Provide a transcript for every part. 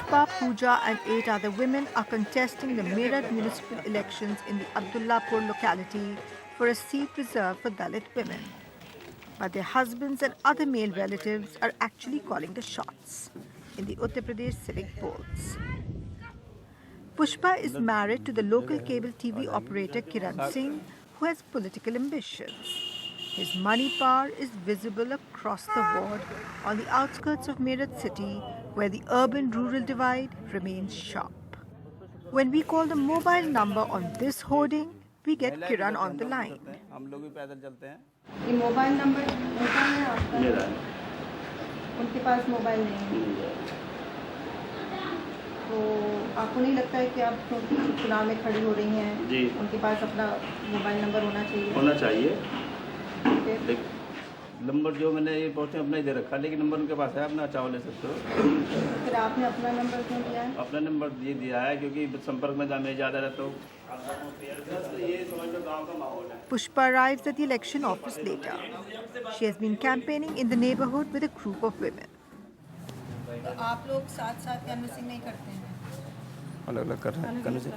Pushpa, Pooja and 8 other women are contesting the Meerut municipal elections in the Abdullapur locality for a seat reserved for Dalit women. But their husbands and other male relatives are actually calling the shots in the Uttar Pradesh civic polls. Pushpa is married to the local cable TV operator Kiran Singh, who has political ambitions. His money power is visible across the ward on the outskirts of Meerut city, where the urban-rural divide remains sharp. When we call the mobile number on this hoarding, we get Kiran on the line. ये mobile number उनका है आपका? मेरा है। उनके पास mobile नहीं है। तो आपको नहीं लगता है कि आप क्योंकि चुनाव में खड़ी हो रही हैं जी, उनके पास अपना मोबाइल नंबर होना चाहिए? होना चाहिए। नंबर जो मैंने ये पहुँचे अपना ही दे रखा, लेकिन नंबर उनके पास है, अपना चाहो ले सकते हो। फिर आपने अपना नंबर क्यों दिया है? अपना नंबर ये दिया है क्योंकि संपर्क में मैं ज़्यादा रहता हूँ। Pushpa arrives at the election office later. She has been campaigning in the neighborhood with a group of women. तो आप लोग साथ-साथ कैनवसिंग नहीं करते हैं? अलग-अलग कर रहे हैं कैनवसिंग।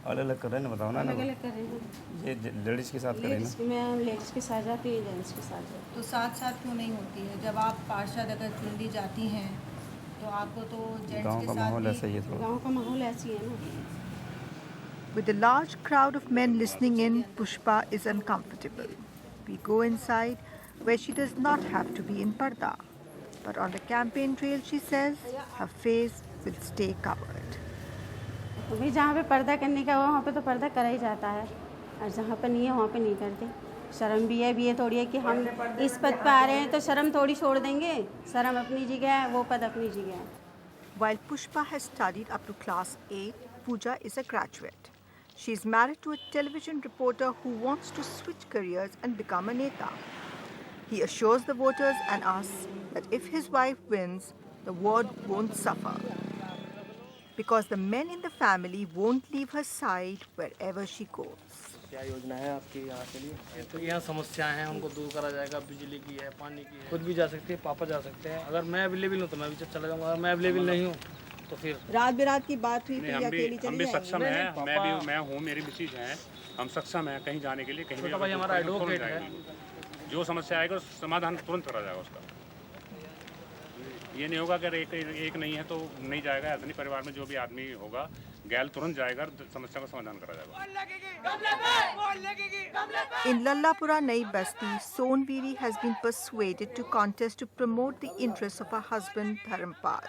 अलग-अलग कर रहे हैं ना, बताओ ना। अलग-अलग कर रहे हैं। ये लेडीज के साथ कर रहे हैं ना। मैं लेडीज के साथ जाती हूँ, जेंट्स के साथ जाती हूँ। तो साथ-साथ क्यों नहीं होती है? जब आप पार्षद अगर चुन ली जाती हैं तो आपको तो जेंट्स गांव के का साथ माहौल ऐसा ही है थोड़ा। गांव का माहौल ऐसी है ना। With a large crowd of men listening in, Pushpa is uncomfortable. We go inside, where she does not have to be in parda. But on the campaign trail, she says, her face will stay covered. तो भी जहाँ पे पर्दा करने का हो वहाँ पे तो पर्दा करा ही जाता है, और जहाँ पे नहीं है वहाँ पे नहीं करते। शर्म भी है थोड़ी है कि हम इस पद पे आ रहे हैं तो शर्म थोड़ी छोड़ देंगे। शर्म अपनी जगह है, वो पद अपनी जगह है। While Pushpa has studied up to class 8, Pooja is a graduate. She is married to a television reporter who wants to switch careers and become a neta. He assures the voters and us that if his wife wins, the ward won't suffer, because the men in the family won't leave her side wherever she goes. क्या योजना है आपकी यहाँ के लिए? ये तो यहाँ समस्याएं हैं, उनको दूर करा जाएगा। बिजली की है, पानी की है। खुद भी जा सकते हैं, पापा जा सकते हैं। अगर मैं अवेलेबल हूँ तो मैं भी चला जाऊँगा, अगर मैं अवेलेबल नहीं हूँ तो फिर रात बिरात की बात हुई तो ये अकेली चली हम भी जाएंगी? सक्षम हैं। मैं हूँ, मेरी मिसेज हैं, हम सक्षम हैं कहीं जाने के लिए। कहीं छोटा भाई हमारा एडवोकेट है। जो समस्या आएगा समाधान तुरंत करा जाएगा उसका। ये नहीं होगा अगर एक नहीं है तो नहीं जाएगा। ऐसा नहीं, परिवार में जो भी आदमी होगा गैल तुरंत जाएगा, समस्या का समाधान करा जाएगा। In Lallapura Nai Basti, Sonviri has been persuaded to contest to promote the interests of her husband Dharampal.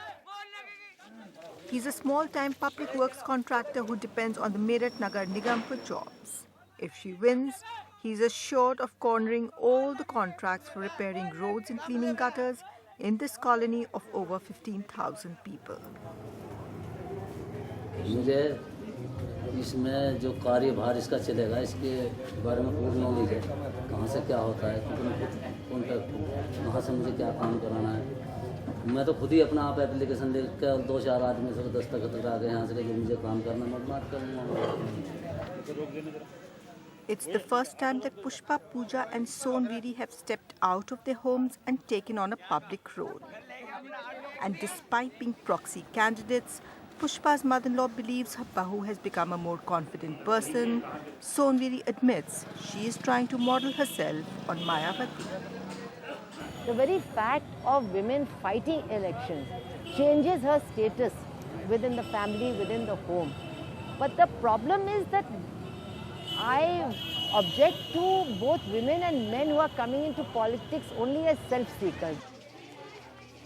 He's a small-time public works contractor who depends on the Meerut Nagar Nigam for jobs. If she wins, he's assured of cornering all the contracts for repairing roads and cleaning gutters in this colony of over 15,000 people. मुझे इसमें जो कार्यभार इसका चलेगा इसके बारे में पूरी नॉलेज है। कहाँ से क्या होता है, कॉन्टैक्ट कहाँ से मुझे क्या काम कराना है। मैं तो खुद ही अपना आप एप्लीकेशन ले कर 2-4 आदमी से दस्तखत करा के यहाँ से जो मुझे काम करना मैं बात करूँगा। It's the first time that Pushpa, Pooja and Sonviri have stepped out of their homes and taken on a public role. And despite being proxy candidates, Pushpa's mother-in-law believes her bahu has become a more confident person. Sonviri admits she is trying to model herself on Mayawati. The very fact of women fighting elections changes her status within the family, within the home. But the problem is that I object to both women and men who are coming into politics only as self-seekers.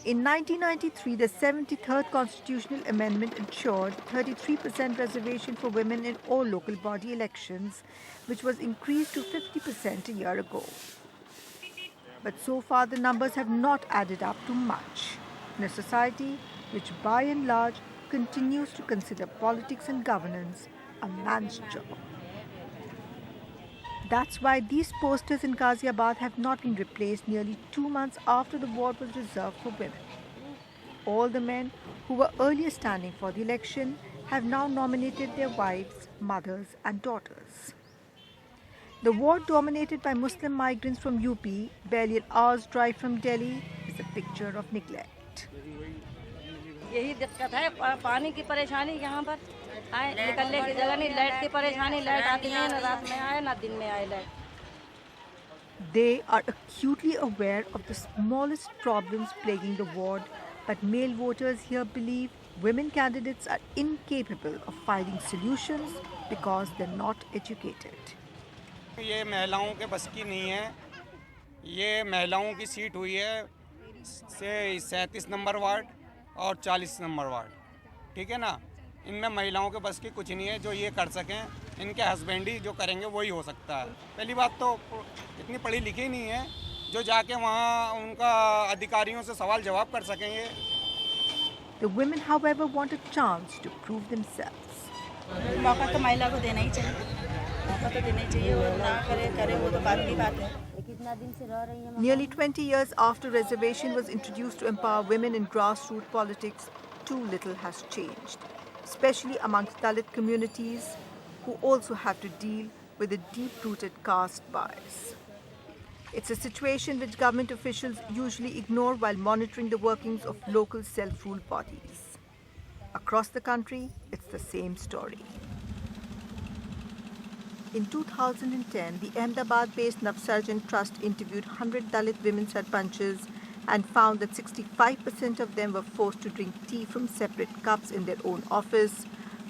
In 1993, the 73rd Constitutional Amendment ensured 33% reservation for women in all local body elections, which was increased to 50% a year ago. But so far, the numbers have not added up to much in a society which, by and large, continues to consider politics and governance a man's job. That's why these posters in Ghaziabad have not been replaced nearly 2 months after the ward was reserved for women. All the men who were earlier standing for the election have now nominated their wives, mothers and daughters. The ward, dominated by Muslim migrants from UP, barely an hour's drive from Delhi, is a picture of neglect. यही दिक्कत है, पानी की परेशानी यहाँ पर आए निकलने की जगह नहीं, लाइट की परेशानी, लाइट आती नहीं, ना रात में आए ना दिन में आए light. They are acutely aware of the smallest problems plaguing the ward, but male voters here believe women candidates are incapable of finding solutions because they're not educated. ये महिलाओं के बस की नहीं है। ये महिलाओं की सीट हुई है से 37 नंबर वार्ड और 40 नंबर वार्ड, ठीक है ना। इनमें महिलाओं के बस की कुछ नहीं है जो ये कर सकें। इनके हस्बैंड ही जो करेंगे वही हो सकता है। पहली बात तो इतनी पढ़ी लिखी नहीं है जो जाके वहाँ उनका अधिकारियों से सवाल जवाब कर सकेंगे। The women, however, want a chance to prove themselves. मौका तो महिला को देना ही चाहिए, मौका तो देना ही चाहिए। वो ना करे वो तो बात की बात है। Nearly 20 years after reservation was introduced to empower women in grassroots politics, too little has changed, especially amongst Dalit communities who also have to deal with a deep-rooted caste bias. It's a situation which government officials usually ignore while monitoring the workings of local self-rule bodies. Across the country, it's the same story. In 2010, the Ahmedabad-based Navsarjan Trust interviewed 100 Dalit women sarpanches and found that 65% of them were forced to drink tea from separate cups in their own office,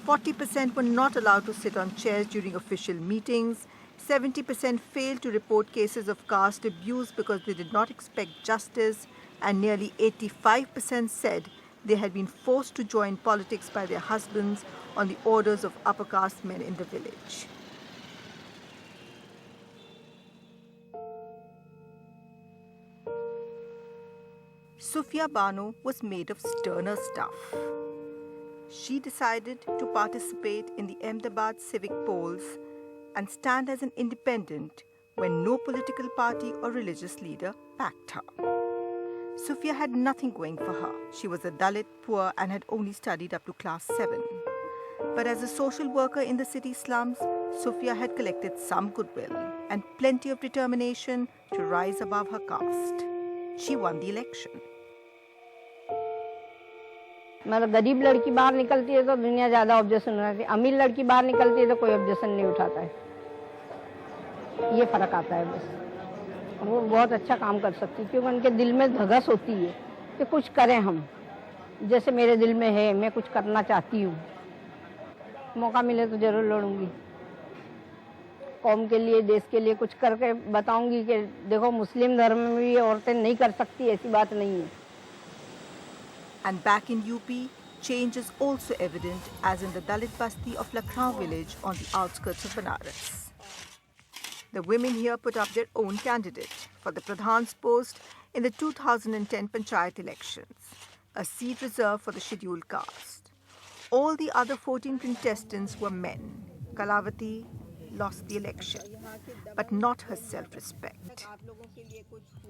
40% were not allowed to sit on chairs during official meetings, 70% failed to report cases of caste abuse because they did not expect justice, and nearly 85% said they had been forced to join politics by their husbands on the orders of upper caste men in the village. Sufia Bano was made of sterner stuff. She decided to participate in the Ahmedabad civic polls and stand as an independent when no political party or religious leader backed her. Sufia had nothing going for her. She was a Dalit, poor, and had only studied up to class 7. But as a social worker in the city slums, Sufia had collected some goodwill and plenty of determination to rise above her caste. She won the election. मतलब गरीब लड़की बाहर निकलती है तो दुनिया ज़्यादा objection उठाती है, अमीर लड़की बाहर निकलती है तो कोई ऑब्जेक्शन नहीं उठाता है। ये फ़र्क आता है बस। वो बहुत अच्छा काम कर सकती है क्योंकि उनके दिल में धगस होती है कि कुछ करें हम, जैसे मेरे दिल में है, मैं कुछ करना चाहती हूँ। मौका मिले तो ज़रूर लड़ूंगी, कौम के लिए, देश के लिए कुछ करके बताऊंगी कि देखो मुस्लिम धर्म में भी औरतें नहीं कर सकती, ऐसी बात नहीं है। And back in UP, change is also evident as in the Dalit Basti of Lakhnaw village on the outskirts of Banaras. The women here put up their own candidate for the Pradhan's post in the 2010 Panchayat elections, a seat reserved for the scheduled caste. All the other 14 contestants were men. Kalavati lost the election, but not her self-respect.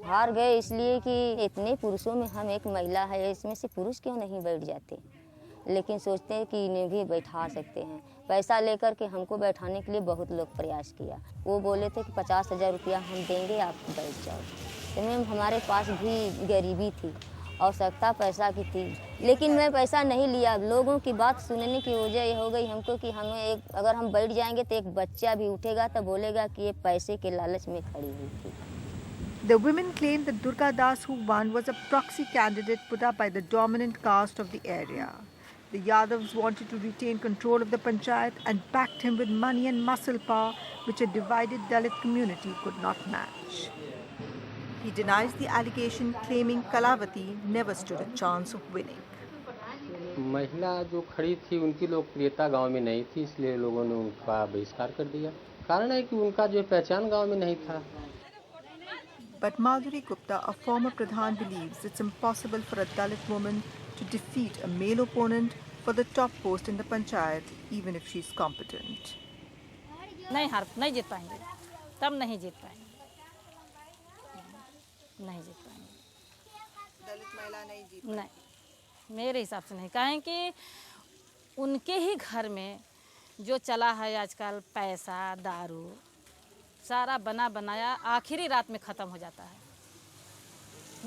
हार गए इसलिए कि इतने पुरुषों में हम एक महिला है, इसमें से पुरुष क्यों नहीं बैठ जाते, लेकिन सोचते हैं कि इन्हें भी बैठा सकते हैं। पैसा लेकर के हमको बैठाने के लिए बहुत लोग प्रयास किया। वो बोले थे कि 50,000 रुपया हम देंगे, आप बैठ जाओ। तो मैम हमारे पास भी गरीबी थी, आवश्यकता पैसा की थी, लेकिन मैं पैसा नहीं लिया। लोगों की बात सुनने की वजह ये हो गई हमको कि हमें अगर हम बैठ जाएंगे तो एक बच्चा भी उठेगा तो बोलेगा कि ये पैसे के लालच में खड़ी हुई थी। The women claimed that Durga Das, who won, was a proxy candidate put up by the dominant caste of the area. The Yadavs wanted to retain control of the panchayat and backed him with money and muscle power, which a divided Dalit community could not match. He denies the allegation, claiming Kalavati never stood a chance of winning. महिला जो खड़ी थी उनकी लोकप्रियता गांव में नहीं थी, इसलिए लोगों ने उनका बहिष्कार कर दिया। कारण है कि उनका जो पहचान गांव में नहीं था। But Madhuri Gupta, a former Pradhan, believes it's impossible for a Dalit woman to defeat a male opponent for the top post in the panchayat, even if she's competent. नहीं जीत पाएंगे, तब नहीं जीत पाएंगे, नहीं जीत पाएंगे। दलित महिला नहीं जीत, नहीं, मेरे हिसाब से नहीं। कहें कि उनके ही घर में जो चला है आजकल, पैसा, दारू, सारा बना बनाया आखिरी रात में ख़त्म हो जाता है,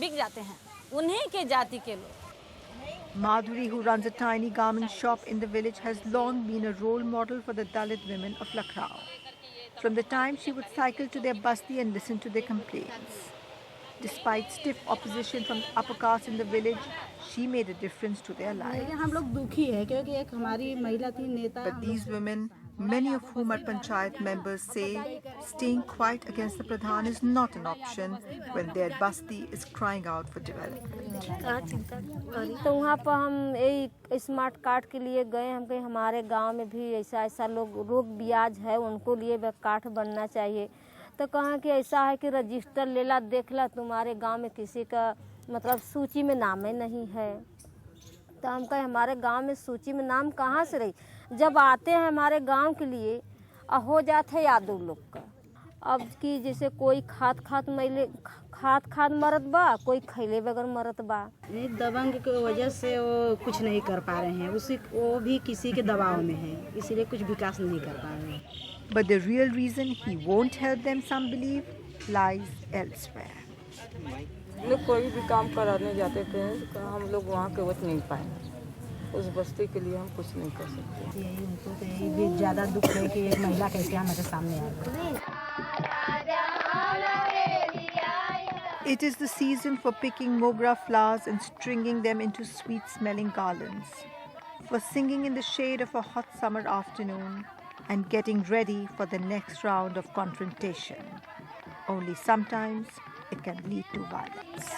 बिक जाते हैं उन्हीं के जाति के लोग। Madhuri, who runs a tiny garment shop in the village, has long been a role model for the Dalit women of Lucknow. From the time she would cycle to their basti and listen to their complaints. Despite stiff opposition from the upper caste in the village, she made a difference to their lives. हम लोग दुखी है क्योंकि एक हमारी महिला थी नेता. But these women, many of whom are panchayat members, say staying quiet against the Pradhan is not an option when their basti is crying out for development. तो वहाँ पर हम एक स्मार्ट कार्ड के लिए गए. हम कहीं हमारे गांव में भी ऐसा लोग रोग ब्याज है, उनको लिए कार्ड बनना चाहिए. तो कहा कि ऐसा है कि रजिस्टर ले ला, देख ला, तुम्हारे गांव में किसी का मतलब सूची में नाम ही नहीं है. तो हम कहे हमारे गांव में सूची में नाम कहाँ से रही. जब आते हैं हमारे गांव के लिए हो जाते हैं यादव लोग का. अब की जैसे कोई खाद मरत बा, कोई खैले बगैर मरत बा. दबंग की वजह से वो कुछ नहीं कर पा रहे हैं. वो भी किसी के दबाव में है, इसीलिए कुछ विकास नहीं कर पा रहे हैं. But the real reason he won't help them, some believe, lies elsewhere. लोग कोई भी काम कराने जाते थे, हम लोग वहाँ के वक्त नहीं पाए. उस बस्ती के लिए हम कुछ नहीं कर सकते. यही उनको तो यही भी ज़्यादा दुख है कि एक महिला कैसे हमारे सामने आई. It is the season for picking mogra flowers and stringing them into sweet-smelling garlands, for singing in the shade of a hot summer afternoon, and getting ready for the next round of confrontation. Only sometimes it can lead to violence.